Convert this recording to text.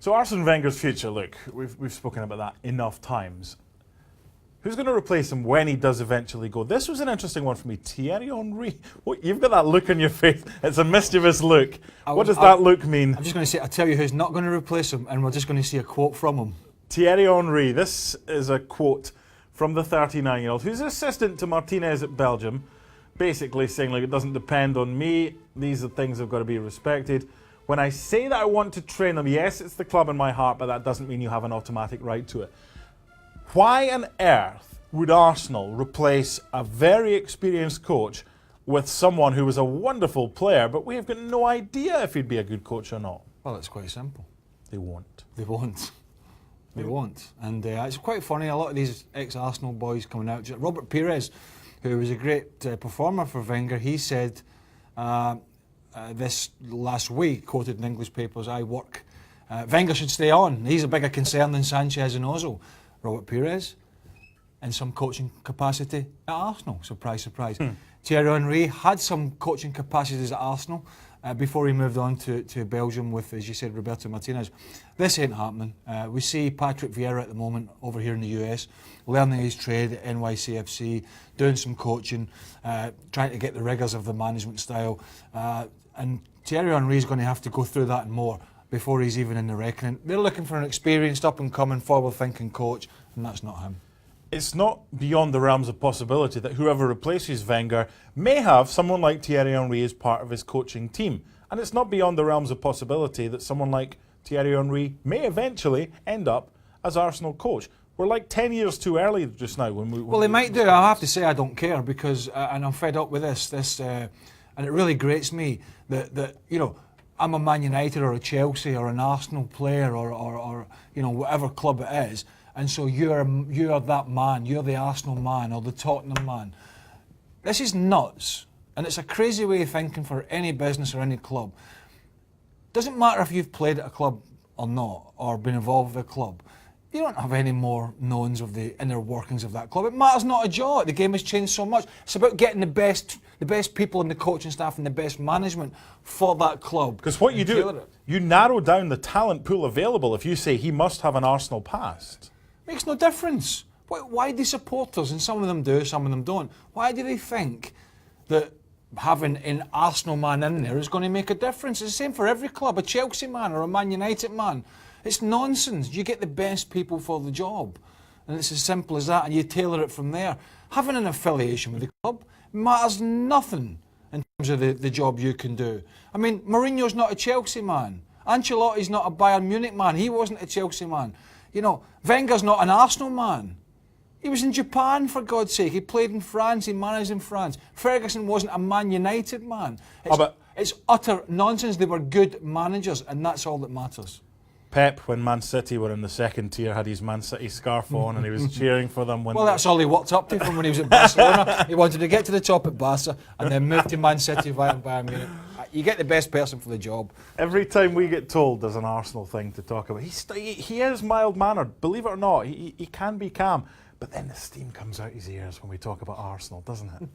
So Arsene Wenger's future, look, we've spoken about that enough times. Who's going to replace him when he does eventually go? This was an interesting one for me. Thierry Henry. What, you've got that look on your face. It's a mischievous look. What does that look mean? I'm just going to say, I'll tell you who's not going to replace him, and we're just going to see a quote from him. Thierry Henry. This is a quote from the 39-year-old, who's assistant to Martinez at Belgium, basically saying, like, it doesn't depend on me. These are things that have got to be respected. When I say that I want to train them, yes, it's the club in my heart, but that doesn't mean you have an automatic right to it. Why on earth would Arsenal replace a very experienced coach with someone who was a wonderful player, but we have got no idea if he'd be a good coach or not? Well, it's quite simple. They won't. They won't. They won't. And it's quite funny, a lot of these ex-Arsenal boys coming out. Robert Pires, who was a great performer for Wenger, he said this last week, quoted in English papers, Wenger should stay on. He's a bigger concern than Sanchez and Ozil. Robert Pires, in some coaching capacity at Arsenal. Surprise, surprise. Thierry Henry had some coaching capacities at Arsenal before he moved on to Belgium with, as you said, Roberto Martinez. This ain't happening. We see Patrick Vieira at the moment over here in the US, learning his trade at NYC FC, doing some coaching, trying to get the rigours of the management style. And Thierry Henry is going to have to go through that and more before he's even in the reckoning. They're looking for an experienced, up-and-coming, forward-thinking coach, and that's not him. It's not beyond the realms of possibility that whoever replaces Wenger may have someone like Thierry Henry as part of his coaching team. And it's not beyond the realms of possibility that someone like Thierry Henry may eventually end up as Arsenal coach. We're like 10 years too early just now. Well, they might do. I have to say I don't care because, and I'm fed up with this, and it really grates me that you know, I'm a Man United or a Chelsea or an Arsenal player or you know, whatever club it is, and so you're that man, you're the Arsenal man or the Tottenham man. This is nuts, and it's a crazy way of thinking for any business or any club. Doesn't matter if you've played at a club or not, or been involved with a club. You don't have any more knowns of the inner workings of that club. It matters not a jot. The game has changed so much. It's about getting the best people in the coaching staff and the best management for that club. Because what you do, you narrow down the talent pool available if you say he must have an Arsenal past. Makes no difference. Why do supporters, and some of them do, some of them don't, why do they think that having an Arsenal man in there is going to make a difference? It's the same for every club, a Chelsea man or a Man United man. It's nonsense. You get the best people for the job. And it's as simple as that, and you tailor it from there. Having an affiliation with the club matters nothing in terms of the job you can do. I mean, Mourinho's not a Chelsea man. Ancelotti's not a Bayern Munich man. He wasn't a Chelsea man. You know, Wenger's not an Arsenal man. He was in Japan, for God's sake. He played in France. He managed in France. Ferguson wasn't a Man United man. It's utter nonsense. They were good managers, and that's all that matters. Pep, when Man City were in the second tier, had his Man City scarf on and he was cheering for them. Well, that's all he worked up to from when he was at Barcelona. He wanted to get to the top at Barca and then move to Man City via Bayern Munich. You get the best person for the job. Every time we get told there's an Arsenal thing to talk about, he is mild-mannered, believe it or not. He can be calm. But then the steam comes out his ears when we talk about Arsenal, doesn't it?